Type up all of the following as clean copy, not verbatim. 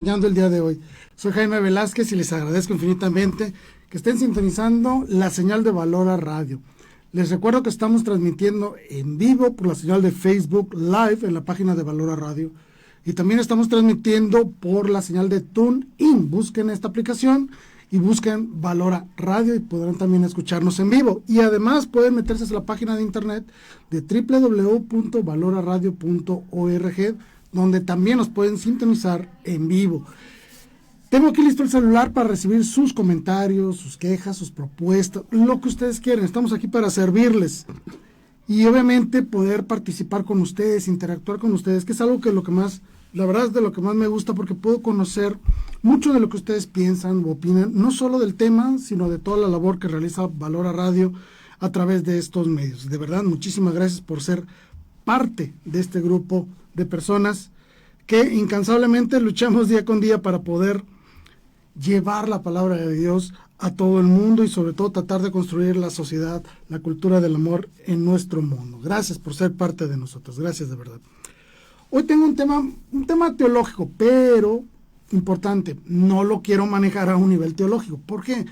Acompañando el día de hoy. Soy Jaime Velázquez y les agradezco infinitamente que estén sintonizando la señal de Valora Radio. Les recuerdo que estamos transmitiendo en vivo por la señal de Facebook Live en la página de Valora Radio y también estamos transmitiendo por la señal de TuneIn. Busquen esta aplicación y busquen Valora Radio y podrán también escucharnos en vivo. Y además pueden meterse a la página de internet de www.valoraradio.org, donde también nos pueden sintonizar en vivo. Tengo aquí listo el celular para recibir sus comentarios, sus quejas, sus propuestas, lo que ustedes quieran. Estamos aquí para servirles. Y obviamente poder participar con ustedes, interactuar con ustedes, que es algo que la verdad es de lo que más me gusta, porque puedo conocer mucho de lo que ustedes piensan o opinan, no solo del tema, sino de toda la labor que realiza Valora Radio a través de estos medios. De verdad, muchísimas gracias por ser parte de este grupo de personas que incansablemente luchamos día con día para poder llevar la palabra de Dios a todo el mundo y sobre todo tratar de construir la sociedad, la cultura del amor en nuestro mundo. Gracias por ser parte de nosotros, gracias de verdad. Hoy tengo un tema teológico, pero importante, no lo quiero manejar a un nivel teológico. ¿Por qué?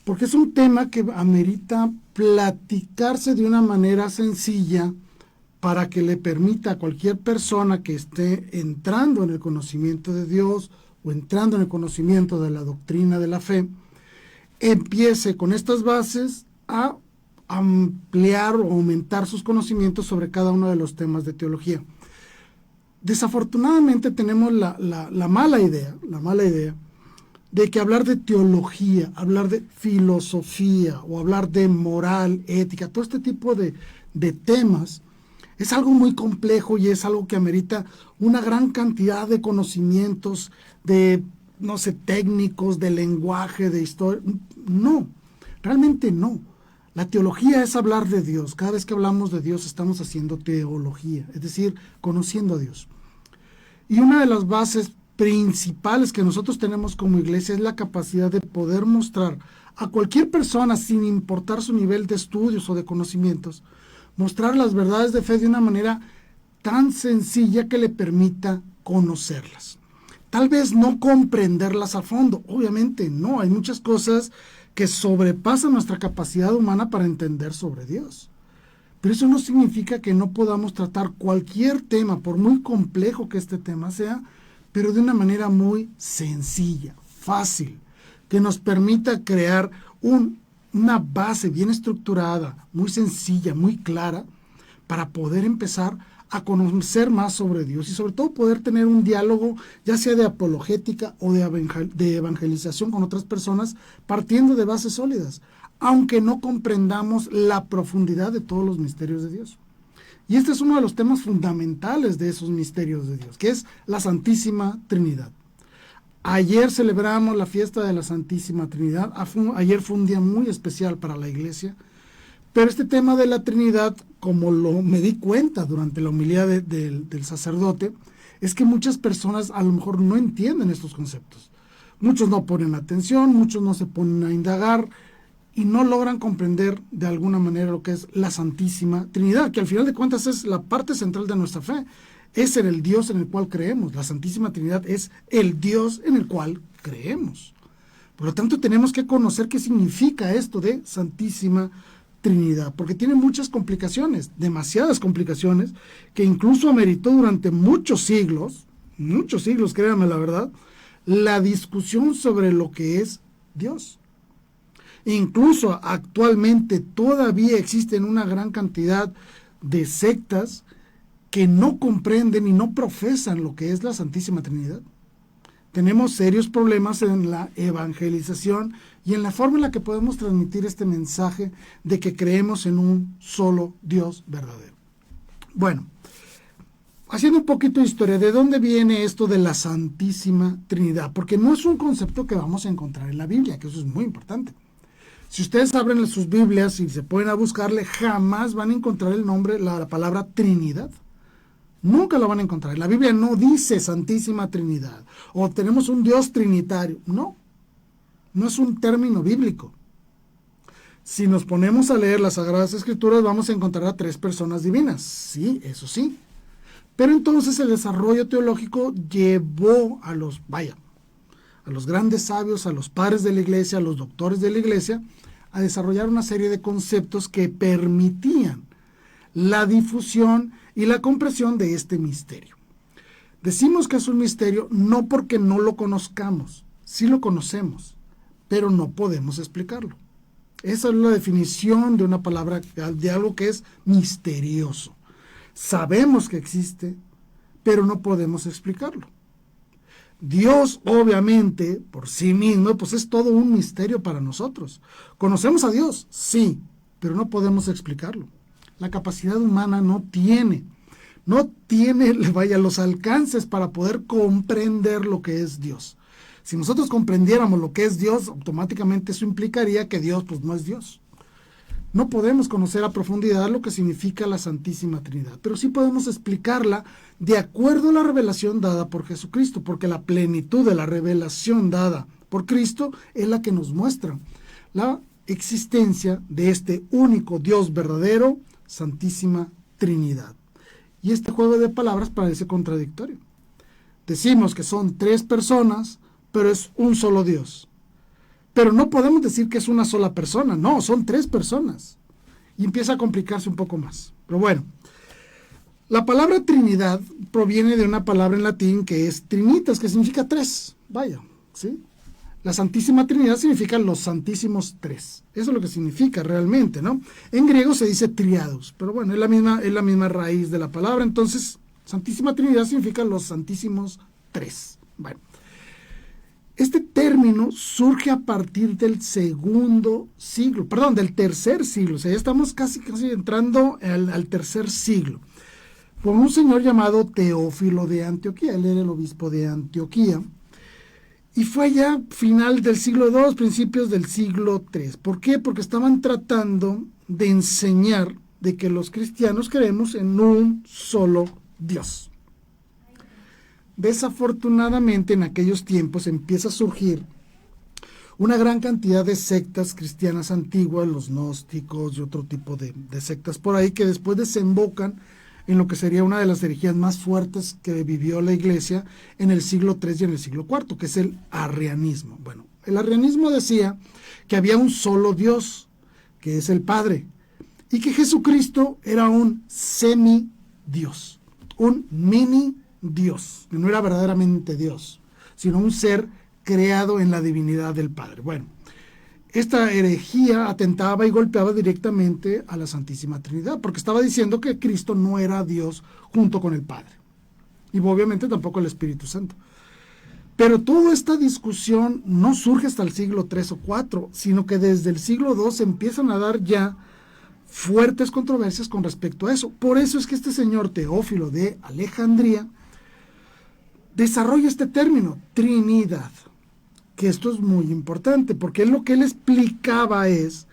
Porque es un tema que amerita platicarse de una manera sencilla, para que le permita a cualquier persona que esté entrando en el conocimiento de Dios o entrando en el conocimiento de la doctrina de la fe, empiece con estas bases a ampliar o aumentar sus conocimientos sobre cada uno de los temas de teología. Desafortunadamente tenemos la mala idea de que hablar de teología, hablar de filosofía o hablar de moral, ética, todo este tipo de temas, es algo muy complejo y es algo que amerita una gran cantidad de conocimientos, de, no sé, técnicos, de lenguaje, de historia. No, realmente no. La teología es hablar de Dios. Cada vez que hablamos de Dios estamos haciendo teología, es decir, conociendo a Dios. Y una de las bases principales que nosotros tenemos como iglesia es la capacidad de poder mostrar a cualquier persona, sin importar su nivel de estudios o de conocimientos, mostrar las verdades de fe de una manera tan sencilla que le permita conocerlas. Tal vez no comprenderlas a fondo, obviamente no, hay muchas cosas que sobrepasan nuestra capacidad humana para entender sobre Dios. Pero eso no significa que no podamos tratar cualquier tema, por muy complejo que este tema sea, pero de una manera muy sencilla, fácil, que nos permita crear una base bien estructurada, muy sencilla, muy clara, para poder empezar a conocer más sobre Dios y sobre todo poder tener un diálogo, ya sea de apologética o de evangelización con otras personas, partiendo de bases sólidas, aunque no comprendamos la profundidad de todos los misterios de Dios. Y este es uno de los temas fundamentales de esos misterios de Dios, que es la Santísima Trinidad. Ayer celebramos la fiesta de la Santísima Trinidad. Ayer fue un día muy especial para la iglesia. Pero este tema de la Trinidad, como me di cuenta durante la homilía del sacerdote, es que muchas personas a lo mejor no entienden estos conceptos. Muchos no ponen atención, muchos no se ponen a indagar y no logran comprender de alguna manera lo que es la Santísima Trinidad, que al final de cuentas es la parte central de nuestra fe. Es en el Dios en el cual creemos. La Santísima Trinidad es el Dios en el cual creemos. Por lo tanto, tenemos que conocer qué significa esto de Santísima Trinidad, porque tiene muchas complicaciones, demasiadas complicaciones, que incluso ameritó durante muchos siglos, créanme la verdad, la discusión sobre lo que es Dios. Incluso actualmente todavía existen una gran cantidad de sectas que no comprenden y no profesan lo que es la Santísima Trinidad. Tenemos serios problemas en la evangelización y en la forma en la que podemos transmitir este mensaje de que creemos en un solo Dios verdadero. Bueno, haciendo un poquito de historia, ¿de dónde viene esto de la Santísima Trinidad? Porque no es un concepto que vamos a encontrar en la Biblia, que eso es muy importante. Si ustedes abren sus Biblias y se pueden a buscarle, jamás van a encontrar el nombre, la palabra Trinidad. Nunca lo van a encontrar. En la Biblia no dice Santísima Trinidad o tenemos un Dios trinitario. No es un término bíblico. Si nos ponemos a leer las Sagradas Escrituras, vamos a encontrar a 3 personas divinas. Sí, eso sí. Pero entonces el desarrollo teológico llevó a los grandes sabios, a los padres de la iglesia, a los doctores de la iglesia, a desarrollar una serie de conceptos que permitían la difusión y la comprensión de este misterio. Decimos que es un misterio no porque no lo conozcamos, sí lo conocemos, pero no podemos explicarlo. Esa es la definición de una palabra, de algo que es misterioso. Sabemos que existe, pero no podemos explicarlo. Dios, obviamente, por sí mismo, pues es todo un misterio para nosotros. ¿Conocemos a Dios? Sí, pero no podemos explicarlo. La capacidad humana no tiene, los alcances para poder comprender lo que es Dios. Si nosotros comprendiéramos lo que es Dios, automáticamente eso implicaría que Dios, pues no es Dios. No podemos conocer a profundidad lo que significa la Santísima Trinidad, pero sí podemos explicarla de acuerdo a la revelación dada por Jesucristo, porque la plenitud de la revelación dada por Cristo es la que nos muestra la existencia de este único Dios verdadero, Santísima Trinidad. Y este juego de palabras parece contradictorio. Decimos que son tres personas, pero es un solo Dios. Pero no podemos decir que es una sola persona, no, son tres personas. Y empieza a complicarse un poco más. Pero bueno, la palabra Trinidad proviene de una palabra en latín que es trinitas, que significa tres. Vaya, ¿sí? La Santísima Trinidad significa los Santísimos Tres. Eso es lo que significa realmente, ¿no? En griego se dice triados, pero bueno, es la misma raíz de la palabra. Entonces, Santísima Trinidad significa los Santísimos Tres. Bueno. Este término surge a partir del del tercer siglo, o sea, ya estamos casi entrando al tercer siglo, con un señor llamado Teófilo de Antioquía. Él era el obispo de Antioquía, y fue ya final del siglo II, principios del siglo III. ¿Por qué? Porque estaban tratando de enseñar de que los cristianos creemos en un solo Dios. Desafortunadamente, en aquellos tiempos empieza a surgir una gran cantidad de sectas cristianas antiguas, los gnósticos y otro tipo de sectas por ahí, que después desembocan en lo que sería una de las herejías más fuertes que vivió la iglesia en el siglo III y en el siglo IV, que es el arrianismo. Bueno, el arrianismo decía que había un solo Dios, que es el Padre, y que Jesucristo era un semidios, un mini Dios, que no era verdaderamente Dios, sino un ser creado en la divinidad del Padre. Bueno, esta herejía atentaba y golpeaba directamente a la Santísima Trinidad, porque estaba diciendo que Cristo no era Dios junto con el Padre, y obviamente tampoco el Espíritu Santo. Pero toda esta discusión no surge hasta el siglo III o IV, sino que desde el siglo II se empiezan a dar ya fuertes controversias con respecto a eso. Por eso es que este señor Teófilo de Alejandría desarrolla este término, Trinidad, que esto es muy importante, porque lo que él explicaba es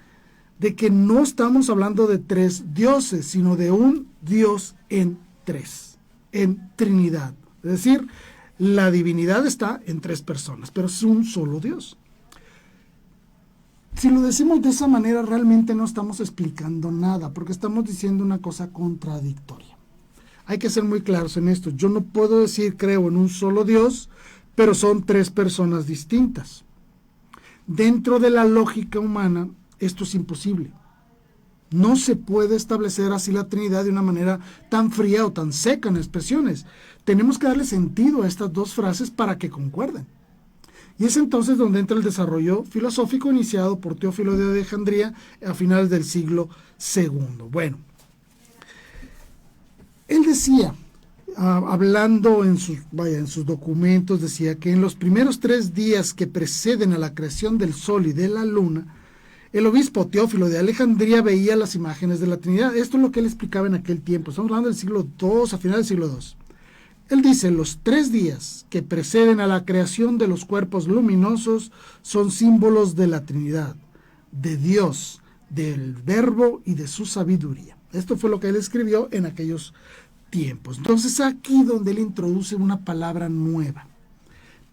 de que no estamos hablando de tres dioses, sino de un Dios en tres, en Trinidad. Es decir, la divinidad está en tres personas, pero es un solo Dios. Si lo decimos de esa manera, realmente no estamos explicando nada, porque estamos diciendo una cosa contradictoria. Hay que ser muy claros en esto. Yo no puedo decir creo en un solo Dios, pero son tres personas distintas. Dentro de la lógica humana, esto es imposible. No se puede establecer así la Trinidad de una manera tan fría o tan seca en expresiones. Tenemos que darle sentido a estas dos frases para que concuerden. Y es entonces donde entra el desarrollo filosófico iniciado por Teófilo de Alejandría a finales del siglo II. Bueno, él decía, hablando en sus documentos, decía que en los primeros 3 días que preceden a la creación del sol y de la luna, el obispo Teófilo de Alejandría veía las imágenes de la Trinidad. Esto es lo que él explicaba en aquel tiempo. Estamos hablando del siglo II, a final del siglo II. Él dice, los 3 días que preceden a la creación de los cuerpos luminosos son símbolos de la Trinidad, de Dios, del Verbo y de su sabiduría. Esto fue lo que él escribió en aquellos tiempos. Entonces aquí donde él introduce una palabra nueva,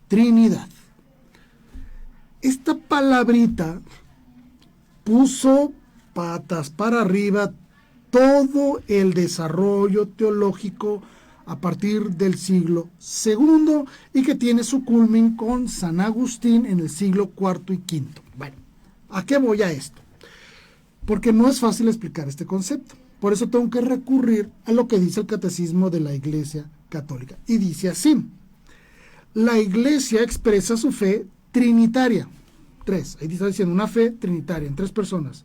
Trinidad. Esta palabrita puso patas para arriba todo el desarrollo teológico a partir del siglo II y que tiene su culmen con San Agustín en el siglo IV y V. Bueno, ¿a qué voy a esto? Porque no es fácil explicar este concepto. Por eso tengo que recurrir a lo que dice el Catecismo de la Iglesia Católica. Y dice así: la Iglesia expresa su fe trinitaria. Tres, ahí está diciendo una fe trinitaria en tres personas,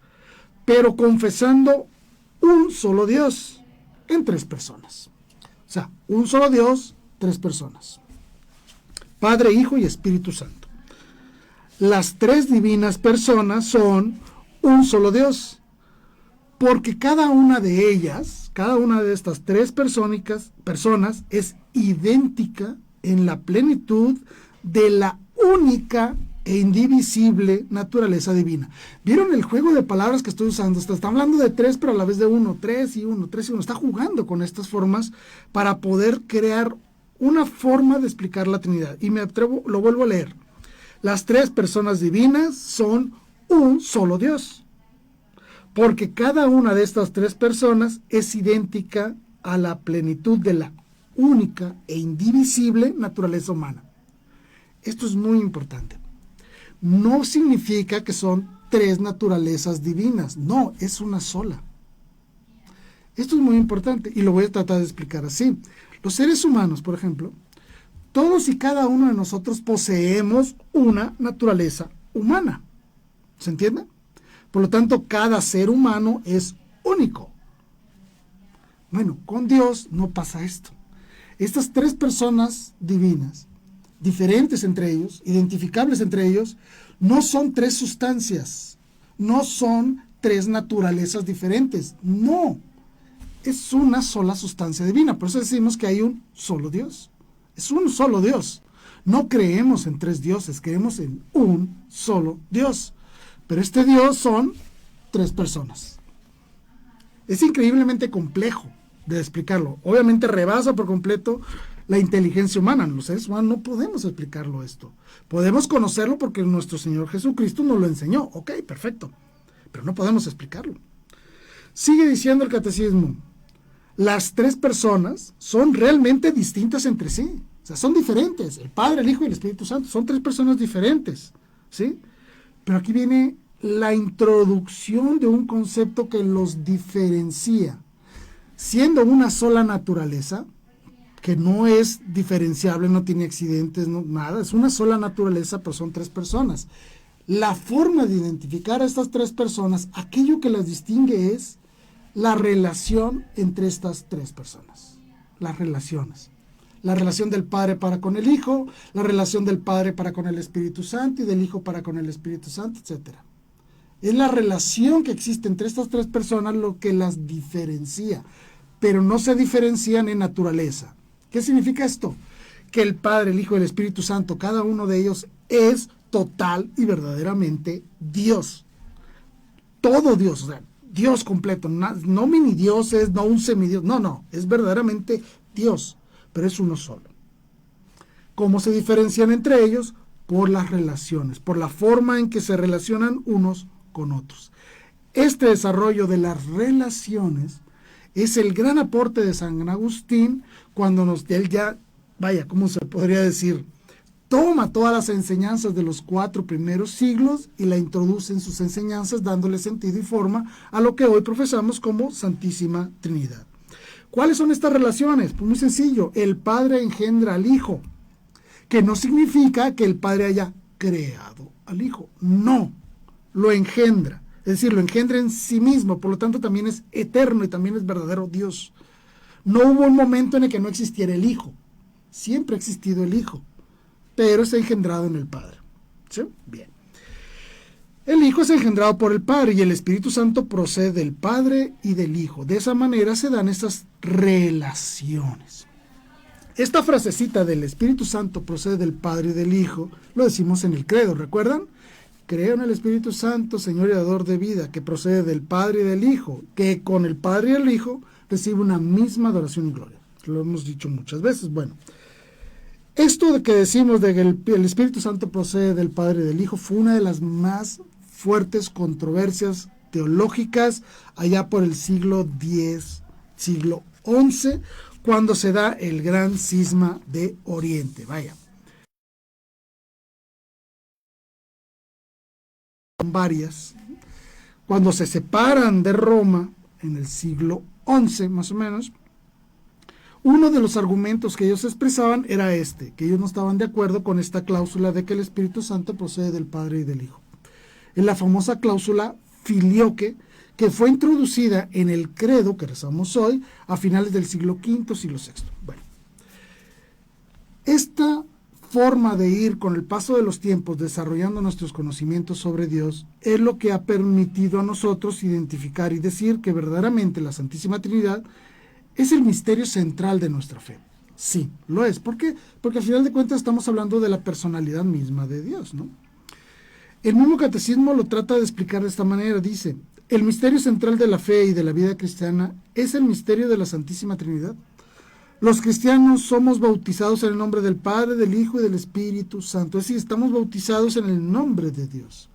pero confesando un solo Dios en tres personas. O sea, un solo Dios, tres personas. Padre, Hijo y Espíritu Santo. Las tres divinas personas son un solo Dios, porque cada una de ellas, cada una de estas tres personas es idéntica en la plenitud de la única e indivisible naturaleza divina. ¿Vieron el juego de palabras que estoy usando? Está hablando de tres, pero a la vez de uno, tres y uno, tres y uno. Está jugando con estas formas para poder crear una forma de explicar la Trinidad. Y me atrevo, lo vuelvo a leer. Las tres personas divinas son un solo Dios, porque cada una de estas tres personas es idéntica a la plenitud de la única e indivisible naturaleza humana. Esto es muy importante. No significa que son tres naturalezas divinas, no, es una sola. Esto es muy importante y lo voy a tratar de explicar así. Los seres humanos, por ejemplo, todos y cada uno de nosotros poseemos una naturaleza humana. ¿Se entiende? Por lo tanto, cada ser humano es único. Bueno, con Dios no pasa esto. Estas tres personas divinas, diferentes entre ellos, identificables entre ellos, no son tres sustancias, no son tres naturalezas diferentes, no, es una sola sustancia divina. Por eso decimos que hay un solo Dios, es un solo Dios. No creemos en tres dioses, creemos en un solo Dios, pero este Dios son tres personas. Es increíblemente complejo de explicarlo, obviamente rebasa por completo la inteligencia humana. Los seres humanos no podemos explicarlo esto. Podemos conocerlo porque nuestro Señor Jesucristo nos lo enseñó. Ok, perfecto. Pero no podemos explicarlo. Sigue diciendo el catecismo: las tres personas son realmente distintas entre sí. O sea, son diferentes. El Padre, el Hijo y el Espíritu Santo son tres personas diferentes. ¿Sí? Pero aquí viene la introducción de un concepto que los diferencia. Siendo una sola naturaleza, que no es diferenciable, no tiene accidentes, no, nada, es una sola naturaleza, pero son tres personas. La forma de identificar a estas tres personas, aquello que las distingue es la relación entre estas tres personas. Las relaciones. La relación del Padre para con el Hijo, la relación del Padre para con el Espíritu Santo y del Hijo para con el Espíritu Santo, etc. Es la relación que existe entre estas tres personas lo que las diferencia, pero no se diferencian en naturaleza. ¿Qué significa esto? Que el Padre, el Hijo y el Espíritu Santo, cada uno de ellos es total y verdaderamente Dios. Todo Dios, o sea, Dios completo, no mini dioses, no un semidios, no, es verdaderamente Dios, pero es uno solo. ¿Cómo se diferencian entre ellos? Por las relaciones, por la forma en que se relacionan unos con otros. Este desarrollo de las relaciones es el gran aporte de San Agustín cuando él ya, ¿cómo se podría decir? Toma todas las enseñanzas de los 4 primeros siglos y la introduce en sus enseñanzas, dándole sentido y forma a lo que hoy profesamos como Santísima Trinidad. ¿Cuáles son estas relaciones? Pues muy sencillo, el Padre engendra al Hijo, que no significa que el Padre haya creado al Hijo, no, lo engendra. Es decir, lo engendra en sí mismo, por lo tanto también es eterno y también es verdadero Dios. No hubo un momento en el que no existiera el Hijo. Siempre ha existido el Hijo, pero es engendrado en el Padre. ¿Sí? Bien. El Hijo es engendrado por el Padre y el Espíritu Santo procede del Padre y del Hijo. De esa manera se dan estas relaciones. Esta frasecita del Espíritu Santo procede del Padre y del Hijo, lo decimos en el credo, ¿recuerdan? Creo en el Espíritu Santo, Señor y Dador de vida, que procede del Padre y del Hijo, que con el Padre y el Hijo recibe una misma adoración y gloria. Lo hemos dicho muchas veces. Bueno, esto de que decimos de que el Espíritu Santo procede del Padre y del Hijo fue una de las más fuertes controversias teológicas allá por el siglo X, siglo XI, cuando se da el gran cisma de Oriente. Vaya. Varias. Cuando se separan de Roma, en el siglo XI más o menos, uno de los argumentos que ellos expresaban era que ellos no estaban de acuerdo con esta cláusula de que el Espíritu Santo procede del Padre y del Hijo. En la famosa cláusula filioque, que fue introducida en el credo que rezamos hoy a finales del siglo V, siglo VI. Bueno, esta forma de ir con el paso de los tiempos desarrollando nuestros conocimientos sobre Dios es lo que ha permitido a nosotros identificar y decir que verdaderamente la Santísima Trinidad es el misterio central de nuestra fe. Sí, lo es. ¿Por qué? Porque al final de cuentas estamos hablando de la personalidad misma de Dios, ¿no? El mismo catecismo lo trata de explicar de esta manera. Dice, el misterio central de la fe y de la vida cristiana es el misterio de la Santísima Trinidad. Los cristianos somos bautizados en el nombre del Padre, del Hijo y del Espíritu Santo. Es decir, estamos bautizados en el nombre de Dios.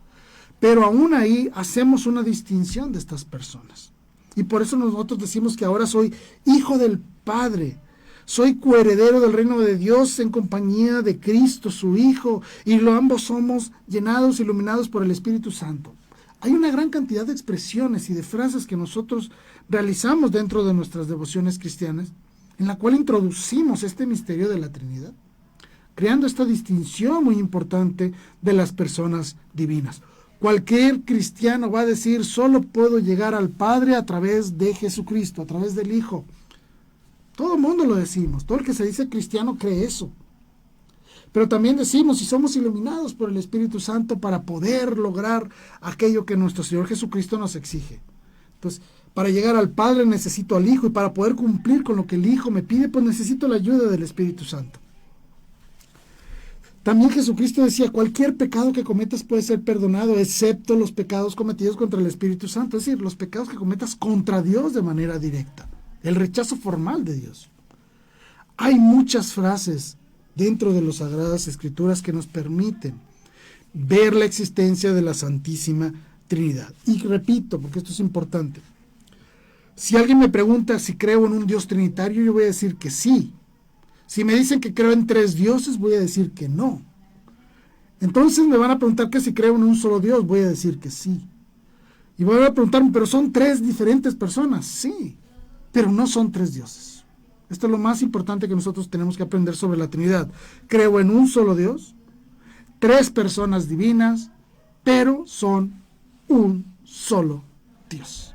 Pero aún ahí hacemos una distinción de estas personas. Y por eso nosotros decimos que ahora soy hijo del Padre. Soy coheredero del reino de Dios en compañía de Cristo, su Hijo. Y ambos somos llenados, iluminados por el Espíritu Santo. Hay una gran cantidad de expresiones y de frases que nosotros realizamos dentro de nuestras devociones cristianas, en la cual introducimos este misterio de la Trinidad, creando esta distinción muy importante de las personas divinas. Cualquier cristiano va a decir, solo puedo llegar al Padre a través de Jesucristo, a través del Hijo. Todo el mundo lo decimos, todo el que se dice cristiano cree eso. Pero también decimos, si somos iluminados por el Espíritu Santo para poder lograr aquello que nuestro Señor Jesucristo nos exige. Entonces, para llegar al Padre necesito al Hijo, y para poder cumplir con lo que el Hijo me pide, pues necesito la ayuda del Espíritu Santo. También Jesucristo decía, cualquier pecado que cometas puede ser perdonado, excepto los pecados cometidos contra el Espíritu Santo, es decir, los pecados que cometas contra Dios de manera directa, el rechazo formal de Dios. Hay muchas frases dentro de las Sagradas Escrituras que nos permiten ver la existencia de la Santísima Trinidad. Y repito, porque esto es importante, si alguien me pregunta si creo en un Dios trinitario, yo voy a decir que sí. Si me dicen que creo en 3 dioses, voy a decir que no. Entonces me van a preguntar que si creo en un solo Dios, voy a decir que sí. Y van a preguntarme, ¿pero son 3 diferentes personas? Sí, pero no son 3 dioses. Esto es lo más importante que nosotros tenemos que aprender sobre la Trinidad. Creo en un solo Dios, 3 personas divinas, pero son un solo Dios.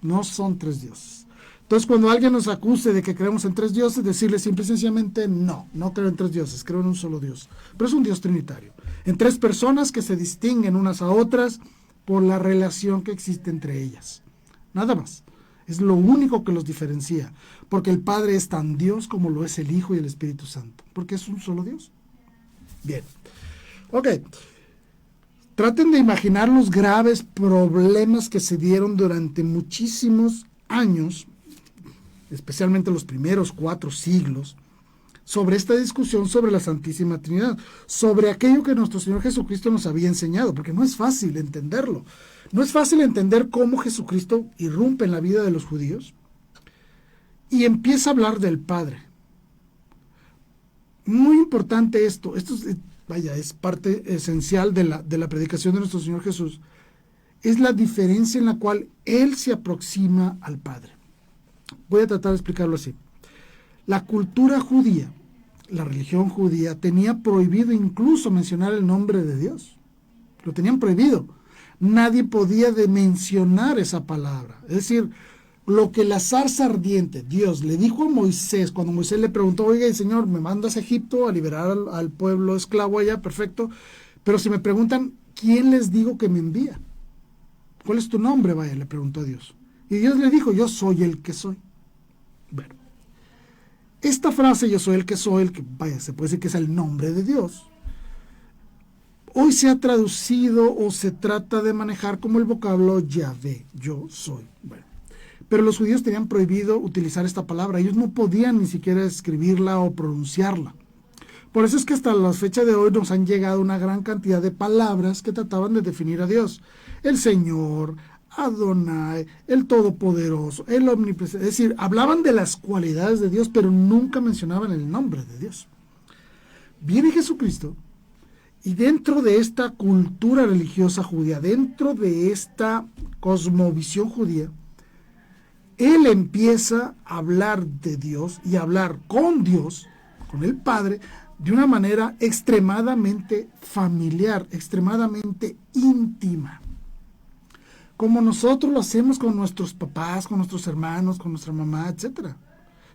No son 3 dioses. Entonces, cuando alguien nos acuse de que creemos en 3 dioses, decirle simple y sencillamente, no creo en 3 dioses, creo en un solo Dios. Pero es un Dios trinitario, en 3 personas que se distinguen unas a otras por la relación que existe entre ellas. Nada más. Es lo único que los diferencia, porque el Padre es tan Dios como lo es el Hijo y el Espíritu Santo, porque es un solo Dios. Bien. Ok. Traten de imaginar los graves problemas que se dieron durante muchísimos años, especialmente los primeros 4 siglos, sobre esta discusión sobre la Santísima Trinidad, sobre aquello que nuestro Señor Jesucristo nos había enseñado, porque no es fácil entenderlo. No es fácil entender cómo Jesucristo irrumpe en la vida de los judíos y empieza a hablar del Padre. Muy importante esto es parte esencial de la predicación de nuestro Señor Jesús, es la diferencia en la cual Él se aproxima al Padre. Voy a tratar de explicarlo así. La cultura judía, la religión judía, tenía prohibido incluso mencionar el nombre de Dios. Lo tenían prohibido. Nadie podía mencionar esa palabra. Es decir, lo que la zarza ardiente, Dios, le dijo a Moisés, cuando Moisés le preguntó, oiga, Señor, me mandas a Egipto a liberar al pueblo esclavo allá, perfecto, pero si me preguntan, ¿quién les digo que me envía? ¿Cuál es tu nombre? Vaya, le preguntó a Dios. Y Dios le dijo, yo soy el que soy. Bueno, esta frase, yo soy el que soy, se puede decir que es el nombre de Dios, hoy se ha traducido o se trata de manejar como el vocablo Yahvé, yo soy. Bueno, pero los judíos tenían prohibido utilizar esta palabra, ellos no podían ni siquiera escribirla o pronunciarla. Por eso es que hasta la fecha de hoy nos han llegado una gran cantidad de palabras que trataban de definir a Dios. El Señor, Adonai, el Todopoderoso, el Omnipresente. Es decir, hablaban de las cualidades de Dios, pero nunca mencionaban el nombre de Dios. Viene Jesucristo y dentro de esta cultura religiosa judía, dentro de esta cosmovisión judía, Él empieza a hablar de Dios y a hablar con Dios, con el Padre, de una manera extremadamente familiar, extremadamente íntima, como nosotros lo hacemos con nuestros papás, con nuestros hermanos, con nuestra mamá, etc.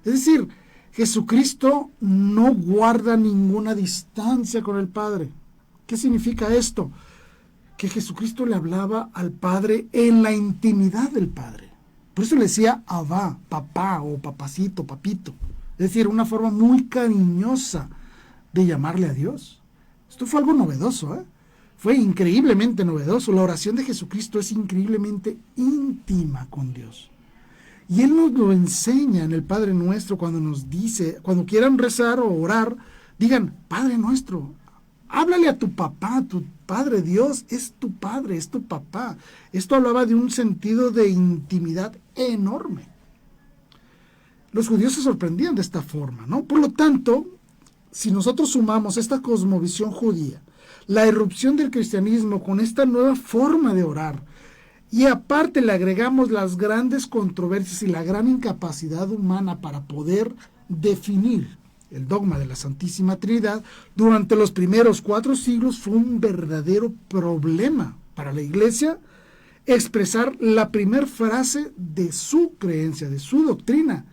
Es decir, Jesucristo no guarda ninguna distancia con el Padre. ¿Qué significa esto? Que Jesucristo le hablaba al Padre en la intimidad del Padre. Por eso le decía Abba, papá o papacito, papito. Es decir, una forma muy cariñosa de llamarle a Dios. Esto fue algo novedoso, ¿eh? Fue increíblemente novedoso. La oración de Jesucristo es increíblemente íntima con Dios. Y Él nos lo enseña en el Padre Nuestro cuando nos dice, cuando quieran rezar o orar, digan, Padre Nuestro, háblale a tu papá, tu Padre. Dios es tu Padre, es tu papá. Esto hablaba de un sentido de intimidad enorme. Los judíos se sorprendían de esta forma, ¿no? Por lo tanto, si nosotros sumamos esta cosmovisión judía, la irrupción del cristianismo con esta nueva forma de orar, y aparte le agregamos las grandes controversias y la gran incapacidad humana para poder definir el dogma de la Santísima Trinidad, durante los primeros 4 siglos fue un verdadero problema para la Iglesia expresar la primera frase de su creencia, de su doctrina.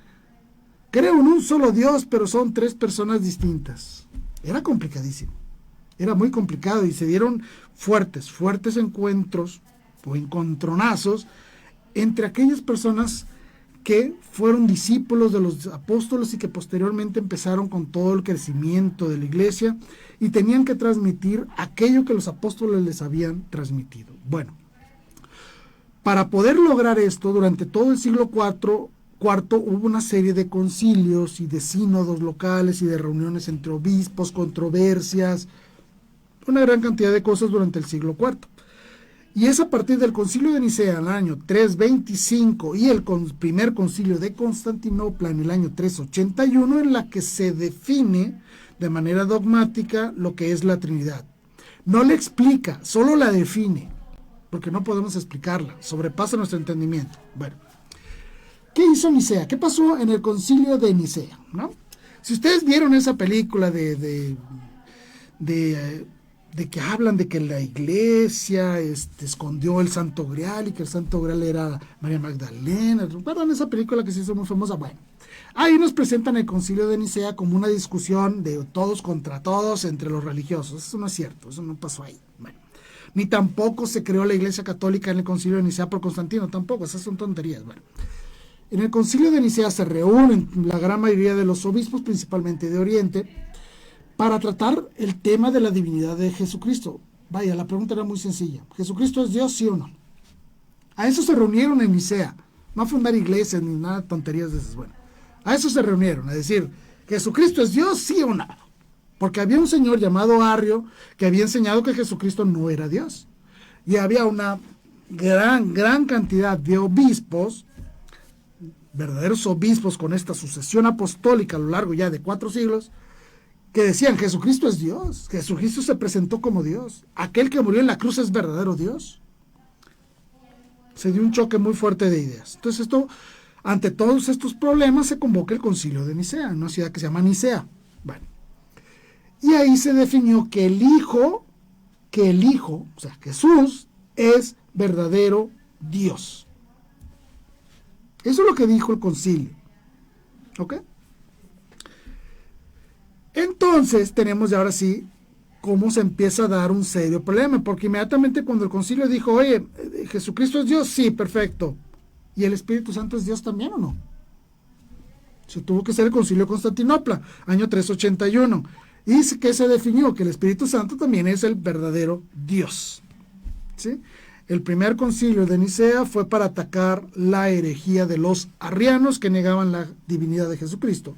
Creo en un solo Dios, pero son 3 personas distintas. Era complicadísimo. Era muy complicado y se dieron fuertes encuentros o encontronazos entre aquellas personas que fueron discípulos de los apóstoles y que posteriormente empezaron con todo el crecimiento de la iglesia y tenían que transmitir aquello que los apóstoles les habían transmitido. Bueno, para poder lograr esto, durante todo el siglo IV hubo una serie de concilios y de sínodos locales y de reuniones entre obispos, controversias, una gran cantidad de cosas durante el siglo IV. Y es a partir del concilio de Nicea en el año 325 y el primer concilio de Constantinopla en el año 381 en la que se define de manera dogmática lo que es la Trinidad. No le explica, solo la define, porque no podemos explicarla, sobrepasa nuestro entendimiento. Bueno, ¿qué hizo Nicea? ¿Qué pasó en el concilio de Nicea? ¿No? Si ustedes vieron esa película de que hablan de que la iglesia escondió el Santo Grial y que el Santo Grial era María Magdalena. ¿Recuerdan esa película que se hizo muy famosa? Bueno, ahí nos presentan el concilio de Nicea como una discusión de todos contra todos entre los religiosos. Eso no es cierto, eso no pasó ahí. Bueno, ni tampoco se creó la iglesia católica en el concilio de Nicea por Constantino, tampoco, esas son tonterías. Bueno, en el concilio de Nicea se reúnen la gran mayoría de los obispos, principalmente de Oriente, para tratar el tema de la divinidad de Jesucristo. Vaya, la pregunta era muy sencilla. ¿Jesucristo es Dios, sí o no? A eso se reunieron en Nicea. No a fundar iglesias ni nada, tonterías de esas. Bueno, a eso se reunieron, a decir, ¿Jesucristo es Dios, sí o no? Porque había un señor llamado Arrio que había enseñado que Jesucristo no era Dios. Y había una gran cantidad de obispos, verdaderos obispos con esta sucesión apostólica a lo largo ya de 4 siglos, que decían, Jesucristo es Dios, Jesucristo se presentó como Dios, aquel que murió en la cruz es verdadero Dios. Se dio un choque muy fuerte de ideas. Entonces ante todos estos problemas se convoca el concilio de Nicea, en una ciudad que se llama Nicea. Bueno, y ahí se definió que el Hijo, o sea, Jesús, es verdadero Dios. Eso es lo que dijo el concilio. ¿Ok? Entonces tenemos ya ahora sí cómo se empieza a dar un serio problema, porque inmediatamente cuando el concilio dijo, oye, ¿Jesucristo es Dios? Sí, perfecto. ¿Y el Espíritu Santo es Dios también o no? Se tuvo que hacer el concilio de Constantinopla, año 381. Y que se definió que el Espíritu Santo también es el verdadero Dios. ¿Sí? El primer concilio de Nicea fue para atacar la herejía de los arrianos que negaban la divinidad de Jesucristo.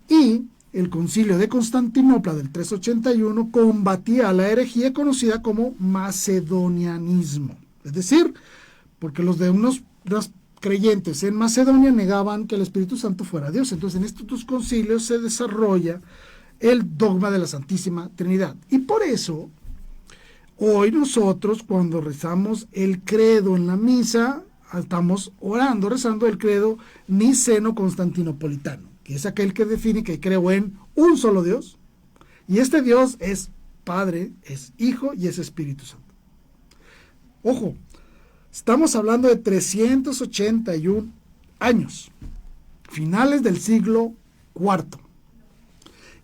Y el concilio de Constantinopla del 381 combatía a la herejía conocida como macedonianismo. Es decir, porque los de unos creyentes en Macedonia negaban que el Espíritu Santo fuera Dios. Entonces en estos concilios se desarrolla el dogma de la Santísima Trinidad. Y por eso, hoy nosotros cuando rezamos el credo en la misa, estamos orando, rezando el credo niceno-constantinopolitano, que es aquel que define que creo en un solo Dios, y este Dios es Padre, es Hijo y es Espíritu Santo. Ojo, estamos hablando de 381 años, finales del siglo IV.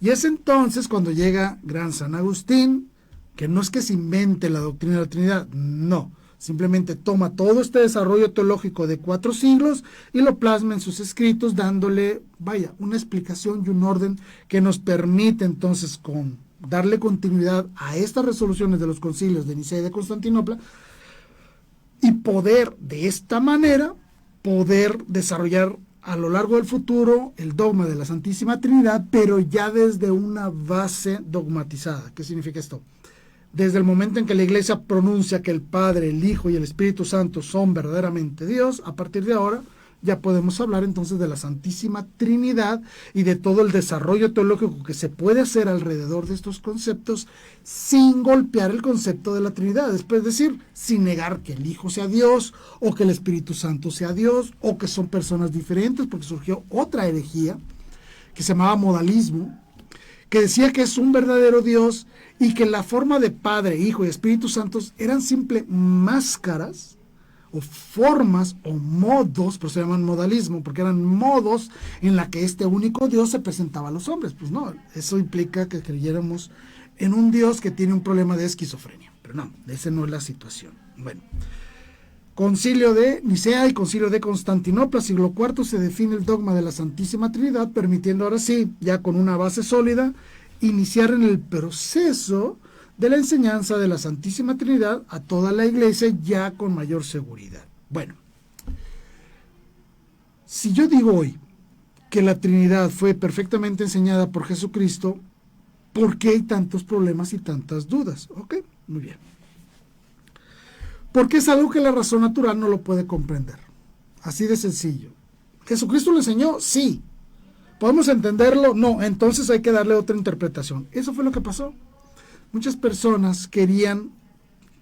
Y es entonces cuando llega Gran San Agustín, que no es que se invente la doctrina de la Trinidad, no, simplemente toma todo este desarrollo teológico de 4 siglos y lo plasma en sus escritos, dándole, una explicación y un orden que nos permite entonces darle continuidad a estas resoluciones de los concilios de Nicea y de Constantinopla, y poder, de esta manera, poder desarrollar a lo largo del futuro el dogma de la Santísima Trinidad, pero ya desde una base dogmatizada. ¿Qué significa esto? Desde el momento en que la Iglesia pronuncia que el Padre, el Hijo y el Espíritu Santo son verdaderamente Dios, a partir de ahora ya podemos hablar entonces de la Santísima Trinidad y de todo el desarrollo teológico que se puede hacer alrededor de estos conceptos sin golpear el concepto de la Trinidad, es decir, sin negar que el Hijo sea Dios o que el Espíritu Santo sea Dios o que son personas diferentes, porque surgió otra herejía que se llamaba modalismo, que decía que es un verdadero Dios y que la forma de Padre, Hijo y Espíritu Santo eran simples máscaras o formas o modos, pero se llaman modalismo, porque eran modos en la que este único Dios se presentaba a los hombres. Pues no, eso implica que creyéramos en un Dios que tiene un problema de esquizofrenia, pero no, esa no es la situación. Bueno, Concilio de Nicea y Concilio de Constantinopla, siglo IV, se define el dogma de la Santísima Trinidad, permitiendo ahora sí, ya con una base sólida, iniciar en el proceso de la enseñanza de la Santísima Trinidad a toda la Iglesia ya con mayor seguridad. Bueno, si yo digo hoy que la Trinidad fue perfectamente enseñada por Jesucristo, ¿por qué hay tantos problemas y tantas dudas? Ok, muy bien. Porque es algo que la razón natural no lo puede comprender. Así de sencillo. ¿Jesucristo lo enseñó? Sí. ¿Podemos entenderlo? No. Entonces hay que darle otra interpretación. Eso fue lo que pasó. Muchas personas querían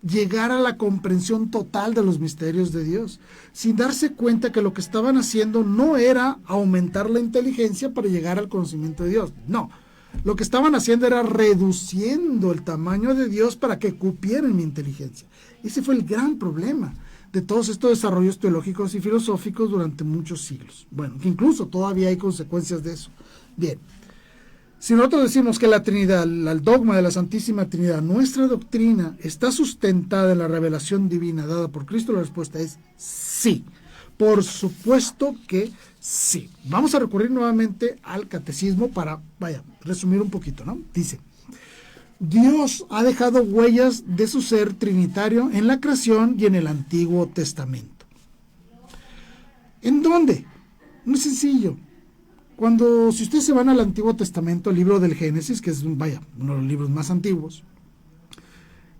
llegar a la comprensión total de los misterios de Dios, sin darse cuenta que lo que estaban haciendo no era aumentar la inteligencia para llegar al conocimiento de Dios. No. Lo que estaban haciendo era reduciendo el tamaño de Dios para que cupieran mi inteligencia. Ese fue el gran problema de todos estos desarrollos teológicos y filosóficos durante muchos siglos. Bueno, que incluso todavía hay consecuencias de eso. Bien, si nosotros decimos que la Trinidad, el dogma de la Santísima Trinidad, nuestra doctrina está sustentada en la revelación divina dada por Cristo, la respuesta es sí. Por supuesto que sí. Vamos a recurrir nuevamente al catecismo para, resumir un poquito, ¿no? Dice: Dios ha dejado huellas de su ser trinitario en la creación y en el Antiguo Testamento. ¿En dónde? Muy sencillo. Si ustedes se van al Antiguo Testamento, el libro del Génesis, que es uno de los libros más antiguos,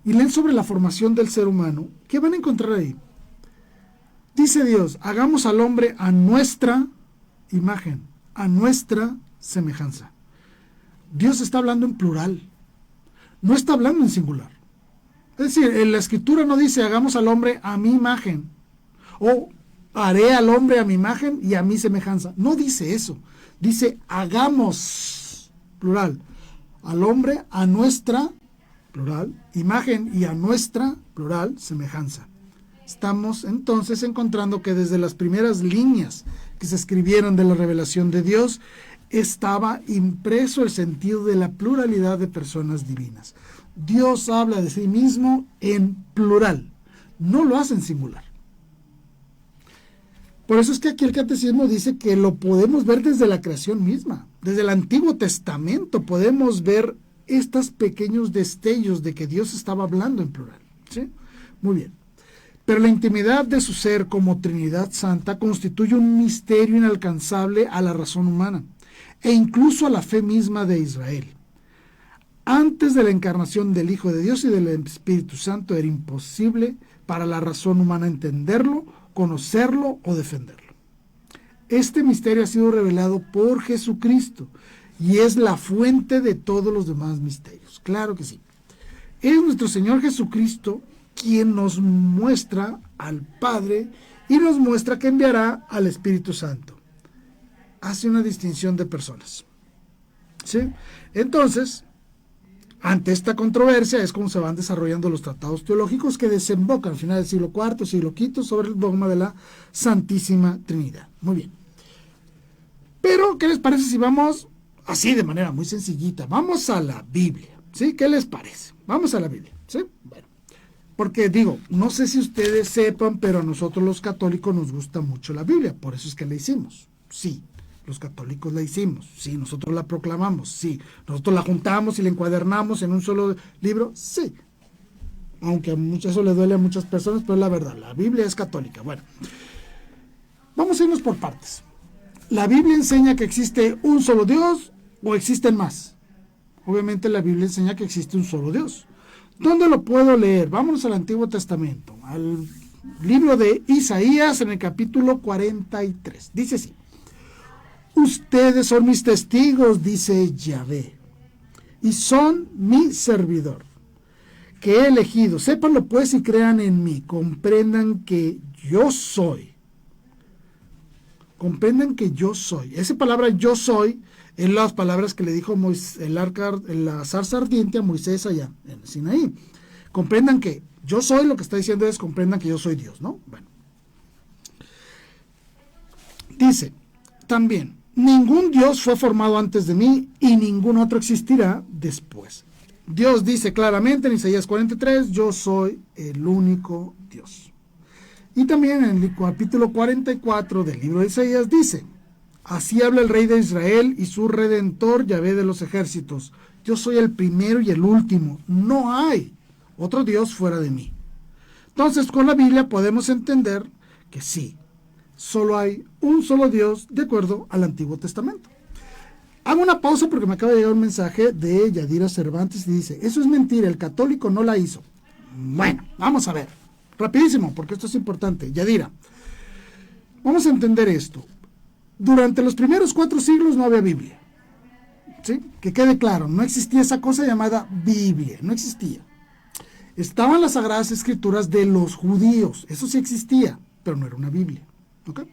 y leen sobre la formación del ser humano, ¿qué van a encontrar ahí? Dice Dios: hagamos al hombre a nuestra imagen, a nuestra semejanza. Dios está hablando en plural. No está hablando en singular. Es decir, en la Escritura no dice hagamos al hombre a mi imagen, o haré al hombre a mi imagen y a mi semejanza. No dice eso. Dice hagamos, plural, al hombre a nuestra, plural, imagen, y a nuestra, plural, semejanza. Estamos entonces encontrando que desde las primeras líneas que se escribieron de la revelación de Dios, estaba impreso el sentido de la pluralidad de personas divinas. Dios habla de sí mismo en plural, no lo hace en singular. Por eso es que aquí el catecismo dice que lo podemos ver desde la creación misma. Desde el Antiguo Testamento podemos ver estos pequeños destellos de que Dios estaba hablando en plural. ¿Sí? Muy bien. Pero la intimidad de su ser como Trinidad Santa constituye un misterio inalcanzable a la razón humana e incluso a la fe misma de Israel. Antes de la encarnación del Hijo de Dios y del Espíritu Santo era imposible para la razón humana entenderlo, conocerlo o defenderlo. Este misterio ha sido revelado por Jesucristo y es la fuente de todos los demás misterios. Claro que sí. Es nuestro Señor Jesucristo quien nos muestra al Padre y nos muestra que enviará al Espíritu Santo. Hace una distinción de personas. ¿Sí? Entonces, ante esta controversia es como se van desarrollando los tratados teológicos que desembocan al final del siglo IV, siglo V sobre el dogma de la Santísima Trinidad. Muy bien. Pero, ¿qué les parece si vamos así de manera muy sencillita? Vamos a la Biblia. ¿Sí? ¿Qué les parece? Vamos a la Biblia. ¿Sí? Bueno. Porque digo, no sé si ustedes sepan, pero a nosotros los católicos nos gusta mucho la Biblia. Por eso es que la hicimos. Sí. Los católicos la hicimos, sí, nosotros la proclamamos, sí, nosotros la juntamos y la encuadernamos en un solo libro, sí, aunque eso le duele a muchas personas, pero es la verdad, la Biblia es católica. Bueno, vamos a irnos por partes. ¿La Biblia enseña que existe un solo Dios o existen más? Obviamente la Biblia enseña que existe un solo Dios. ¿Dónde lo puedo leer? Vámonos al Antiguo Testamento, al libro de Isaías en el capítulo 43, dice así: ustedes son mis testigos, dice Yahvé, y son mi servidor, que he elegido. Sépanlo pues y crean en mí. Comprendan que yo soy. Comprendan que yo soy. Esa palabra yo soy es las palabras que le dijo la zarza ardiente a Moisés allá en Sinaí. Comprendan que yo soy, lo que está diciendo es comprendan que yo soy Dios, ¿no? Bueno. Dice también: ningún Dios fue formado antes de mí y ningún otro existirá después. Dios dice claramente en Isaías 43, yo soy el único Dios. Y también en el capítulo 44 del libro de Isaías dice: así habla el Rey de Israel y su Redentor, Yahvé de los ejércitos. Yo soy el primero y el último. No hay otro Dios fuera de mí. Entonces, con la Biblia podemos entender que sí, solo hay un solo Dios de acuerdo al Antiguo Testamento. Hago una pausa porque me acaba de llegar un mensaje de Yadira Cervantes y dice: eso es mentira, el católico no la hizo. Bueno, vamos a ver, rapidísimo, porque esto es importante. Yadira, vamos a entender esto. Durante los primeros 4 siglos no había Biblia. ¿Sí? Que quede claro, no existía esa cosa llamada Biblia, no existía. Estaban las Sagradas Escrituras de los judíos, eso sí existía, pero no era una Biblia. ¿Okay?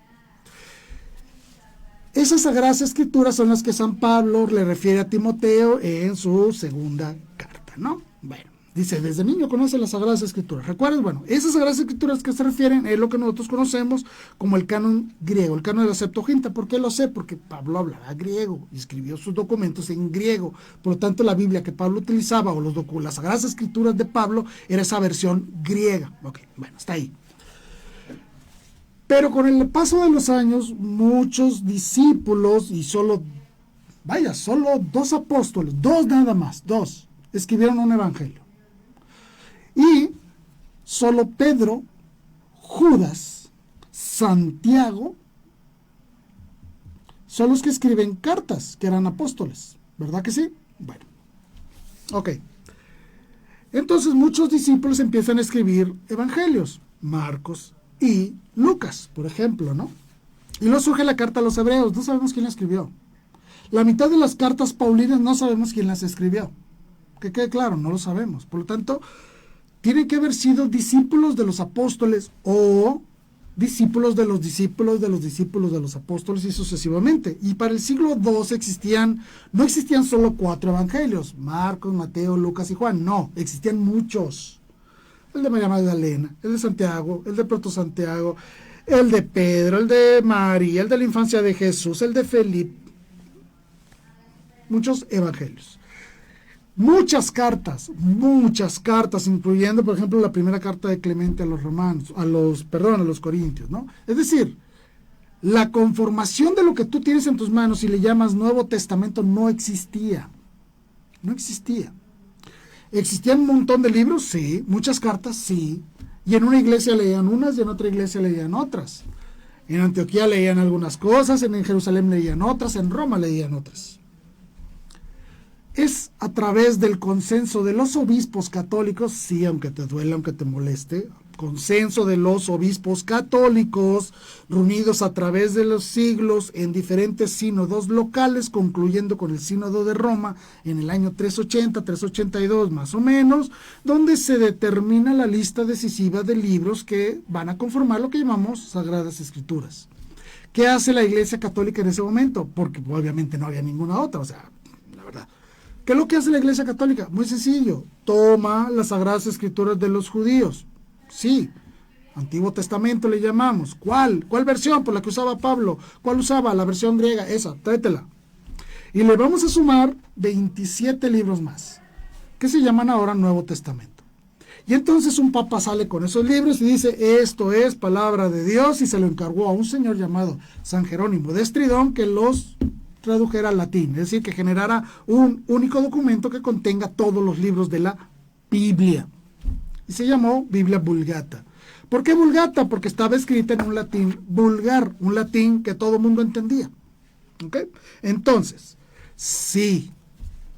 Esas Sagradas Escrituras son las que San Pablo le refiere a Timoteo en su segunda carta, ¿no? Bueno, dice: desde niño conoce las Sagradas Escrituras. ¿Recuerdas? Bueno, esas Sagradas Escrituras que se refieren es lo que nosotros conocemos como el canon griego, el canon de la Septuaginta. ¿Por qué lo sé? Porque Pablo hablaba griego y escribió sus documentos en griego. Por lo tanto, la Biblia que Pablo utilizaba o las Sagradas Escrituras de Pablo era esa versión griega. Ok, bueno, está ahí. Pero con el paso de los años, muchos discípulos y solo 2 apóstoles, 2 nada más, 2, escribieron un evangelio. Y solo Pedro, Judas, Santiago, son los que escriben cartas, que eran apóstoles, ¿verdad que sí? Bueno, ok. Entonces muchos discípulos empiezan a escribir evangelios, Marcos y Lucas, por ejemplo, ¿no? Y luego surge la carta a los hebreos, no sabemos quién la escribió. La mitad de las cartas paulinas no sabemos quién las escribió. Que quede claro, no lo sabemos. Por lo tanto, tienen que haber sido discípulos de los apóstoles o discípulos de los discípulos de los discípulos de los apóstoles y sucesivamente. Y para el siglo II no existían solo 4 evangelios, Marcos, Mateo, Lucas y Juan, no, existían muchos. El de María Magdalena, el de Santiago, el de Proto Santiago, el de Pedro, el de María, el de la infancia de Jesús, el de Felipe. Muchos evangelios. Muchas cartas, incluyendo, por ejemplo, la primera carta de Clemente a los Corintios, ¿no? Es decir, la conformación de lo que tú tienes en tus manos y le llamas Nuevo Testamento no existía. No existía. ¿Existían un montón de libros? Sí. ¿Muchas cartas? Sí. Y en una iglesia leían unas y en otra iglesia leían otras. En Antioquía leían algunas cosas, en Jerusalén leían otras, en Roma leían otras. Es a través del consenso de los obispos católicos, sí, aunque te duela, aunque te moleste, consenso de los obispos católicos, reunidos a través de los siglos en diferentes sínodos locales, concluyendo con el sínodo de Roma en el año 380, 382 más o menos, donde se determina la lista decisiva de libros que van a conformar lo que llamamos Sagradas Escrituras. ¿Qué hace la Iglesia Católica en ese momento? Porque obviamente no había ninguna otra, o sea, la verdad. ¿Qué es lo que hace la Iglesia Católica? Muy sencillo, toma las Sagradas Escrituras de los judíos. Sí, Antiguo Testamento le llamamos. ¿Cuál? ¿Cuál versión? Por la que usaba Pablo. ¿Cuál usaba? La versión griega, esa, tráetela. Y le vamos a sumar 27 libros más, que se llaman ahora Nuevo Testamento. Y entonces un papa sale con esos libros y dice, esto es palabra de Dios, y se lo encargó a un señor llamado San Jerónimo de Estridón que los tradujera al latín, es decir, que generara un único documento que contenga todos los libros de la Biblia. Y se llamó Biblia Vulgata. ¿Por qué Vulgata? Porque estaba escrita en un latín vulgar, un latín que todo el mundo entendía. ¿Ok? Entonces, sí,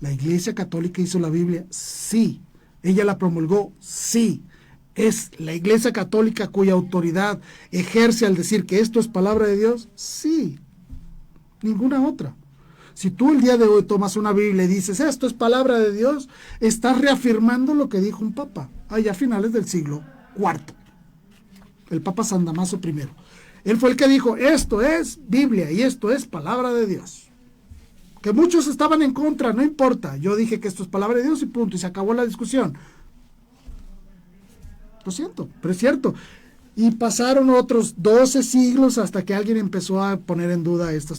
la Iglesia Católica hizo la Biblia, sí. Ella la promulgó, sí. ¿Es la Iglesia Católica cuya autoridad ejerce al decir que esto es palabra de Dios? Sí. Ninguna otra. Si tú el día de hoy tomas una Biblia y dices, esto es palabra de Dios, estás reafirmando lo que dijo un papa, allá a finales del siglo IV, el Papa San Damaso I. Él fue el que dijo, esto es Biblia y esto es palabra de Dios. Que muchos estaban en contra, no importa, yo dije que esto es palabra de Dios y punto, y se acabó la discusión. Lo siento, pero es cierto. Y pasaron otros 12 siglos hasta que alguien empezó a poner en duda esto,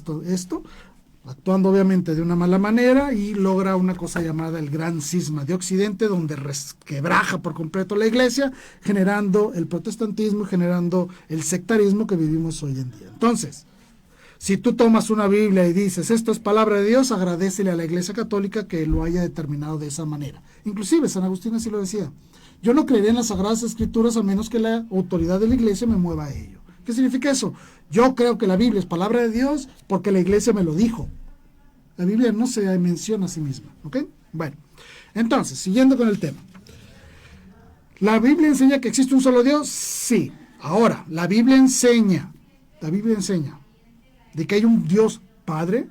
actuando obviamente de una mala manera, y logra una cosa llamada el Gran Cisma de Occidente, donde resquebraja por completo la Iglesia, generando el protestantismo, generando el sectarismo que vivimos hoy en día. Entonces, si tú tomas una Biblia y dices, esto es palabra de Dios, agradécele a la Iglesia Católica que lo haya determinado de esa manera. Inclusive San Agustín así lo decía. Yo no creeré en las Sagradas Escrituras a menos que la autoridad de la Iglesia me mueva a ello. ¿Qué significa eso? Yo creo que la Biblia es palabra de Dios porque la Iglesia me lo dijo. La Biblia no se menciona a sí misma. ¿Ok? Bueno, entonces, siguiendo con el tema. ¿La Biblia enseña que existe un solo Dios? Sí. Ahora, la Biblia enseña de que hay un Dios Padre.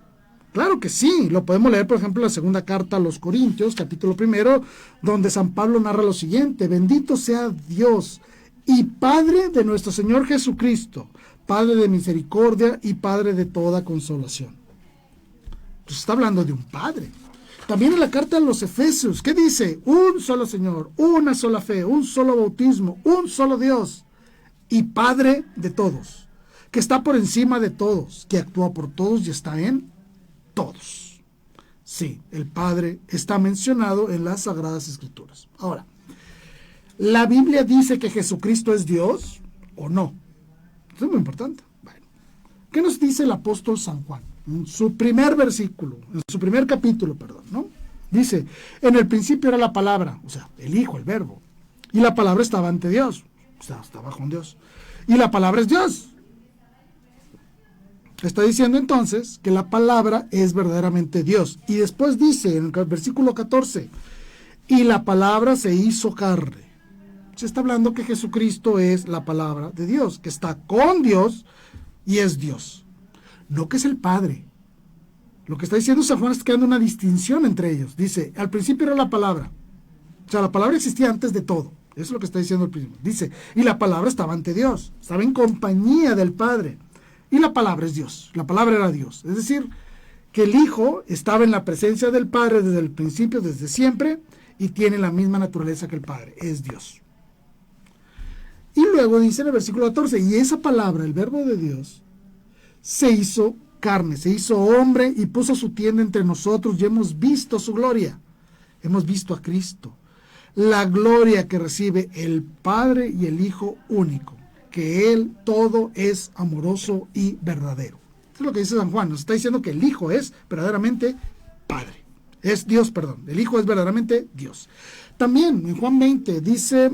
Claro que sí, lo podemos leer, por ejemplo, en la segunda carta a los Corintios, capítulo 1, donde San Pablo narra lo siguiente: bendito sea Dios y Padre de nuestro Señor Jesucristo, Padre de misericordia y Padre de toda consolación. Entonces está hablando de un Padre. También en la carta a los Efesios, ¿qué dice? Un solo Señor, una sola fe, un solo bautismo, un solo Dios y Padre de todos, que está por encima de todos, que actúa por todos y está en todos. Sí, el Padre está mencionado en las Sagradas Escrituras. Ahora, ¿la Biblia dice que Jesucristo es Dios o no? Esto es muy importante. Bueno, ¿qué nos dice el apóstol San Juan? En su primer versículo, en su primer capítulo, ¿no? Dice, en el principio era la palabra, o sea, el Hijo, el Verbo, y la palabra estaba ante Dios, o sea, estaba con Dios, y la palabra es Dios. Está diciendo entonces que la palabra es verdaderamente Dios. Y después dice en el versículo 14, y la palabra se hizo carne. Se está hablando que Jesucristo es la palabra de Dios, que está con Dios y es Dios. No que es el Padre. Lo que está diciendo San Juan es creando una distinción entre ellos. Dice, al principio era la palabra. O sea, la palabra existía antes de todo. Eso es lo que está diciendo el principio. Dice, y la palabra estaba ante Dios. Estaba en compañía del Padre. Y la palabra es Dios, la palabra era Dios. Es decir, que el Hijo estaba en la presencia del Padre desde el principio, desde siempre, y tiene la misma naturaleza que el Padre, es Dios. Y luego dice en el versículo 14, y esa palabra, el Verbo de Dios, se hizo carne, se hizo hombre y puso su tienda entre nosotros y hemos visto su gloria. Hemos visto a Cristo, la gloria que recibe el Padre y el Hijo único, que Él todo es amoroso y verdadero. Eso es lo que dice San Juan. Nos está diciendo que el Hijo es verdaderamente Padre. Es Dios, perdón. El Hijo es verdaderamente Dios. También en Juan 20 dice,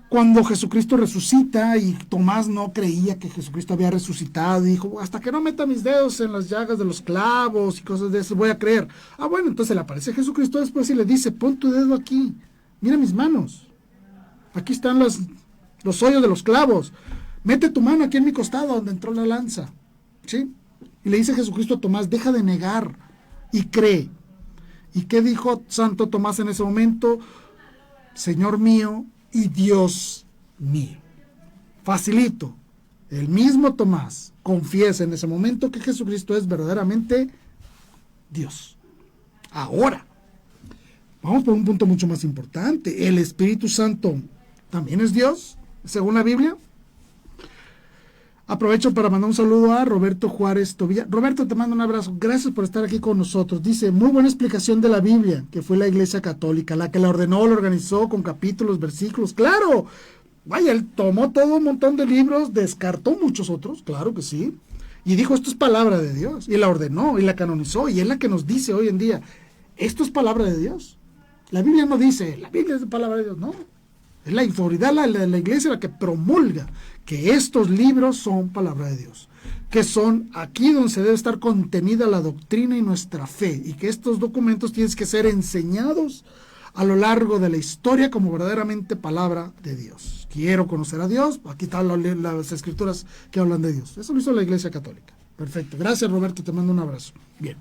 cuando Jesucristo resucita, y Tomás no creía que Jesucristo había resucitado, y dijo, hasta que no meta mis dedos en las llagas de los clavos y cosas de eso, voy a creer. Bueno, entonces le aparece Jesucristo después y le dice, pon tu dedo aquí, mira mis manos. Aquí están las los hoyos de los clavos. Mete tu mano aquí en mi costado donde entró la lanza. ¿Sí? Y le dice Jesucristo a Tomás, deja de negar y cree. ¿Y qué dijo Santo Tomás en ese momento? Señor mío y Dios mío. Facilito. El mismo Tomás confiesa en ese momento que Jesucristo es verdaderamente Dios. Ahora, vamos por un punto mucho más importante. ¿El Espíritu Santo también es Dios, según la Biblia? Aprovecho para mandar un saludo a Roberto Juárez Tobilla. Roberto, te mando un abrazo. Gracias por estar aquí con nosotros. Dice, muy buena explicación de la Biblia, que fue la Iglesia Católica, la que la ordenó, la organizó con capítulos, versículos. ¡Claro! Vaya, él tomó todo un montón de libros, descartó muchos otros, claro que sí, y dijo, esto es palabra de Dios, y la ordenó, y la canonizó, y es la que nos dice hoy en día, esto es palabra de Dios. La Biblia no dice, la Biblia es palabra de Dios, no. Es la autoridad de la iglesia la que promulga que estos libros son palabra de Dios, que son aquí donde se debe estar contenida la doctrina y nuestra fe, y que estos documentos tienen que ser enseñados a lo largo de la historia como verdaderamente palabra de Dios. Quiero conocer a Dios, aquí están las escrituras que hablan de Dios. Eso lo hizo la Iglesia Católica. Perfecto. Gracias, Roberto, te mando un abrazo. Bien.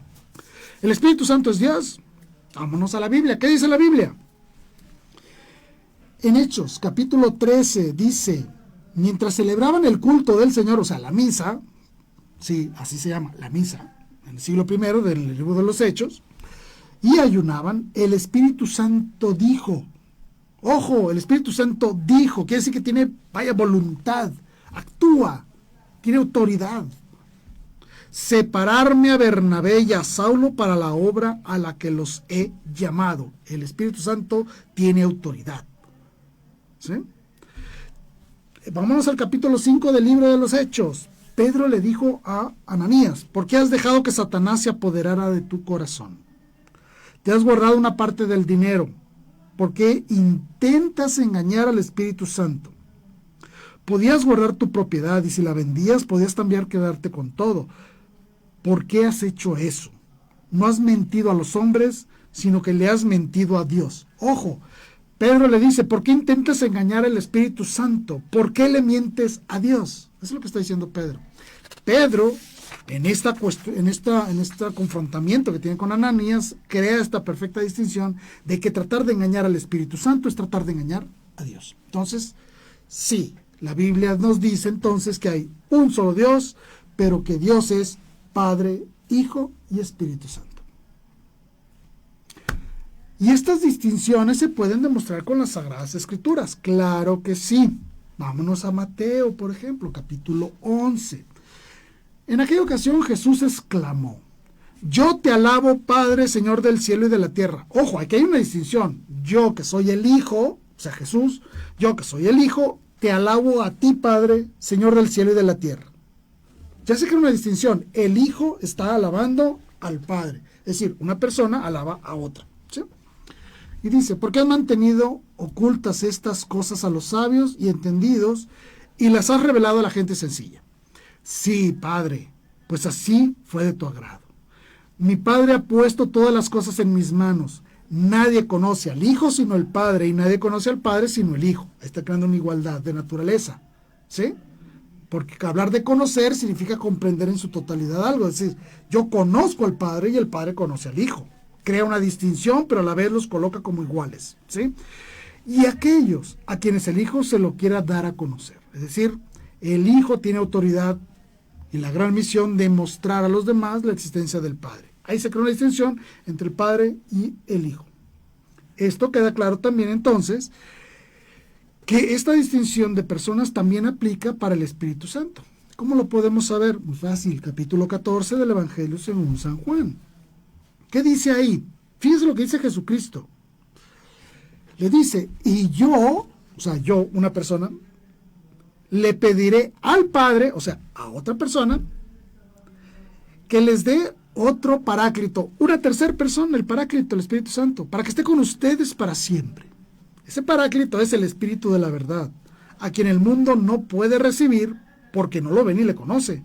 ¿El Espíritu Santo es Dios? Vámonos a la Biblia. ¿Qué dice la Biblia? En Hechos, capítulo 13, dice, mientras celebraban el culto del Señor, o sea, la misa, sí, así se llama, la misa, en el siglo I del libro de los Hechos, y ayunaban, el Espíritu Santo dijo, ojo, el Espíritu Santo dijo, quiere decir que tiene, vaya, voluntad, actúa, tiene autoridad. Separarme a Bernabé y a Saulo para la obra a la que los he llamado. El Espíritu Santo tiene autoridad. ¿Sí? Vámonos al capítulo 5 del libro de los Hechos. Pedro le dijo a Ananías, ¿por qué has dejado que Satanás se apoderara de tu corazón? Te has guardado una parte del dinero. ¿Por qué intentas engañar al Espíritu Santo? Podías guardar tu propiedad y si la vendías podías también quedarte con todo. ¿Por qué has hecho eso? No has mentido a los hombres, sino que le has mentido a Dios. Ojo, Pedro le dice, ¿por qué intentas engañar al Espíritu Santo? ¿Por qué le mientes a Dios? Eso es lo que está diciendo Pedro. Pedro, en este confrontamiento que tiene con Ananías, crea esta perfecta distinción de que tratar de engañar al Espíritu Santo es tratar de engañar a Dios. Entonces, sí, la Biblia nos dice entonces que hay un solo Dios, pero que Dios es Padre, Hijo y Espíritu Santo. Y estas distinciones se pueden demostrar con las Sagradas Escrituras. Claro que sí. Vámonos a Mateo, por ejemplo, capítulo 11. En aquella ocasión Jesús exclamó, yo te alabo, Padre, Señor del cielo y de la tierra. Ojo, aquí hay una distinción. Yo que soy el Hijo, o sea Jesús, yo que soy el Hijo, te alabo a ti, Padre, Señor del cielo y de la tierra. Ya sé que hay una distinción. El Hijo está alabando al Padre. Es decir, una persona alaba a otra. ¿Sí? Y dice, ¿por qué has mantenido ocultas estas cosas a los sabios y entendidos y las has revelado a la gente sencilla? Sí, Padre, pues así fue de tu agrado. Mi Padre ha puesto todas las cosas en mis manos. Nadie conoce al Hijo sino el Padre y nadie conoce al Padre sino el Hijo. Ahí está creando una igualdad de naturaleza. ¿Sí? Porque hablar de conocer significa comprender en su totalidad algo. Es decir, yo conozco al Padre y el Padre conoce al Hijo. Crea una distinción, pero a la vez los coloca como iguales. ¿Sí? Y aquellos a quienes el Hijo se lo quiera dar a conocer. Es decir, el Hijo tiene autoridad y la gran misión de mostrar a los demás la existencia del Padre. Ahí se crea una distinción entre el Padre y el Hijo. Esto queda claro también entonces que esta distinción de personas también aplica para el Espíritu Santo. ¿Cómo lo podemos saber? Muy fácil, capítulo 14 del Evangelio según San Juan. ¿Qué dice ahí? Fíjense lo que dice Jesucristo. Le dice, y yo, o sea, yo, una persona, le pediré al Padre, o sea, a otra persona, que les dé otro paráclito, una tercera persona, el paráclito, el Espíritu Santo, para que esté con ustedes para siempre. Ese paráclito es el Espíritu de la verdad, a quien el mundo no puede recibir porque no lo ve ni le conoce,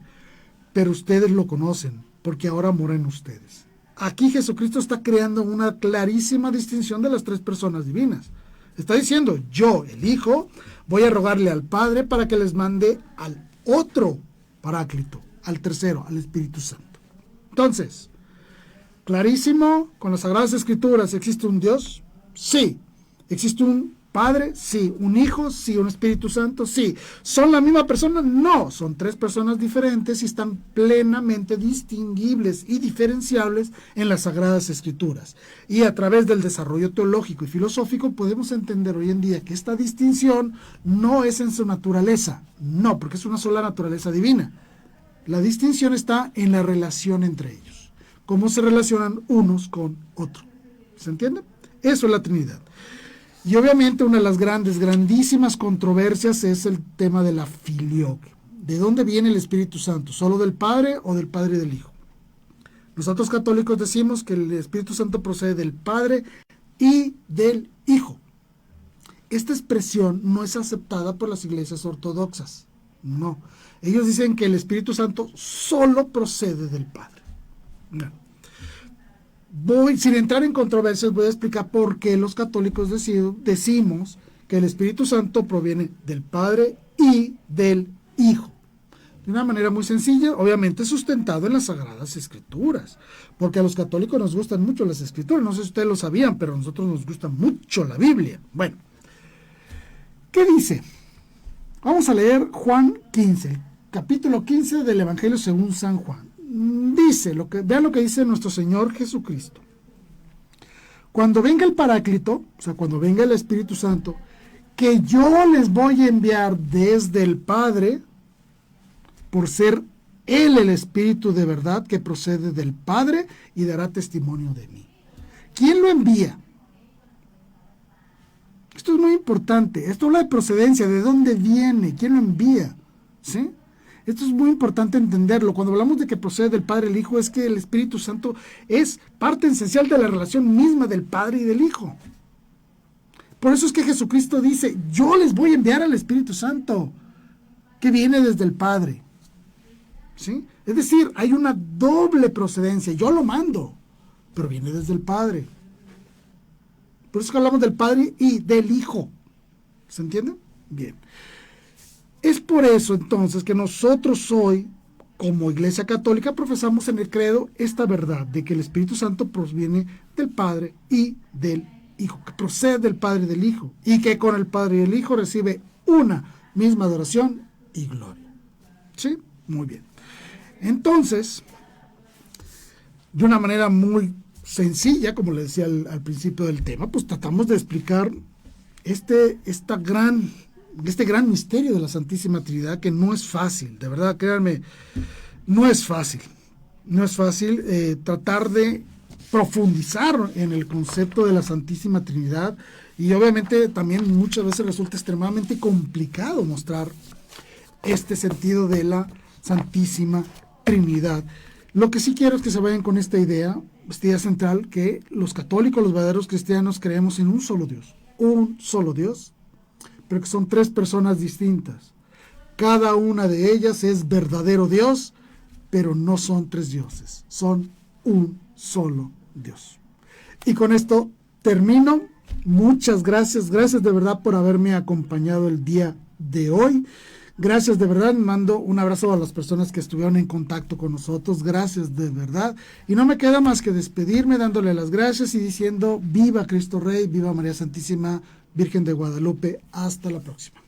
pero ustedes lo conocen, porque ahora mora en ustedes. Aquí Jesucristo está creando una clarísima distinción de las tres personas divinas. Está diciendo, yo, el Hijo, voy a rogarle al Padre para que les mande al otro Paráclito, al tercero, al Espíritu Santo. Entonces, clarísimo, con las Sagradas Escrituras, ¿existe un Dios? Sí. ¿Existe un Padre? Sí. ¿Un Hijo? Sí. ¿Un Espíritu Santo? Sí. ¿Son la misma persona? No. Son tres personas diferentes y están plenamente distinguibles y diferenciables en las Sagradas Escrituras. Y a través del desarrollo teológico y filosófico podemos entender hoy en día que esta distinción no es en su naturaleza. No, porque es una sola naturaleza divina. La distinción está en la relación entre ellos. Cómo se relacionan unos con otros. ¿Se entiende? Eso es la Trinidad. Y obviamente una de las grandísimas controversias es el tema de la filioque. ¿De dónde viene el Espíritu Santo? ¿Solo del Padre o del Padre y del Hijo? Nosotros católicos decimos que el Espíritu Santo procede del Padre y del Hijo. Esta expresión no es aceptada por las iglesias ortodoxas. No. Ellos dicen que el Espíritu Santo solo procede del Padre. No. Sin entrar en controversias, voy a explicar por qué los católicos decimos que el Espíritu Santo proviene del Padre y del Hijo. De una manera muy sencilla, obviamente sustentado en las Sagradas Escrituras, porque a los católicos nos gustan mucho las Escrituras. No sé si ustedes lo sabían, pero a nosotros nos gusta mucho la Biblia. Bueno, ¿qué dice? Vamos a leer Juan 15, capítulo 15 del Evangelio según San Juan. Dice, vean lo que dice nuestro Señor Jesucristo. Cuando venga el Paráclito, o sea, cuando venga el Espíritu Santo, que yo les voy a enviar desde el Padre, por ser Él el Espíritu de verdad que procede del Padre y dará testimonio de mí. ¿Quién lo envía? Esto es muy importante. Esto habla de procedencia, de dónde viene, quién lo envía. ¿Sí? Esto es muy importante entenderlo. Cuando hablamos de que procede del Padre y el Hijo, es que el Espíritu Santo es parte esencial de la relación misma del Padre y del Hijo. Por eso es que Jesucristo dice, yo les voy a enviar al Espíritu Santo, que viene desde el Padre. ¿Sí? Es decir, hay una doble procedencia. Yo lo mando, pero viene desde el Padre. Por eso que hablamos del Padre y del Hijo. ¿Se entiende? Bien. Es por eso entonces que nosotros hoy, como Iglesia Católica, profesamos en el credo esta verdad de que el Espíritu Santo proviene del Padre y del Hijo, que procede del Padre y del Hijo, y que con el Padre y el Hijo recibe una misma adoración y gloria. ¿Sí? Muy bien. Entonces, de una manera muy sencilla, como le decía al principio del tema, pues tratamos de explicar este gran misterio de la Santísima Trinidad, que no es fácil, de verdad, créanme, no es fácil. No es fácil tratar de profundizar en el concepto de la Santísima Trinidad, y obviamente también muchas veces resulta extremadamente complicado mostrar este sentido de la Santísima Trinidad. Lo que sí quiero es que se vayan con esta idea central, que los católicos, los verdaderos cristianos, creemos en un solo Dios, pero que son tres personas distintas. Cada una de ellas es verdadero Dios, pero no son tres dioses, son un solo Dios. Y con esto termino. Muchas gracias de verdad por haberme acompañado el día de hoy. Gracias de verdad, mando un abrazo a las personas que estuvieron en contacto con nosotros, gracias de verdad. Y no me queda más que despedirme dándole las gracias y diciendo viva Cristo Rey, viva María Santísima Virgen de Guadalupe. Hasta la próxima.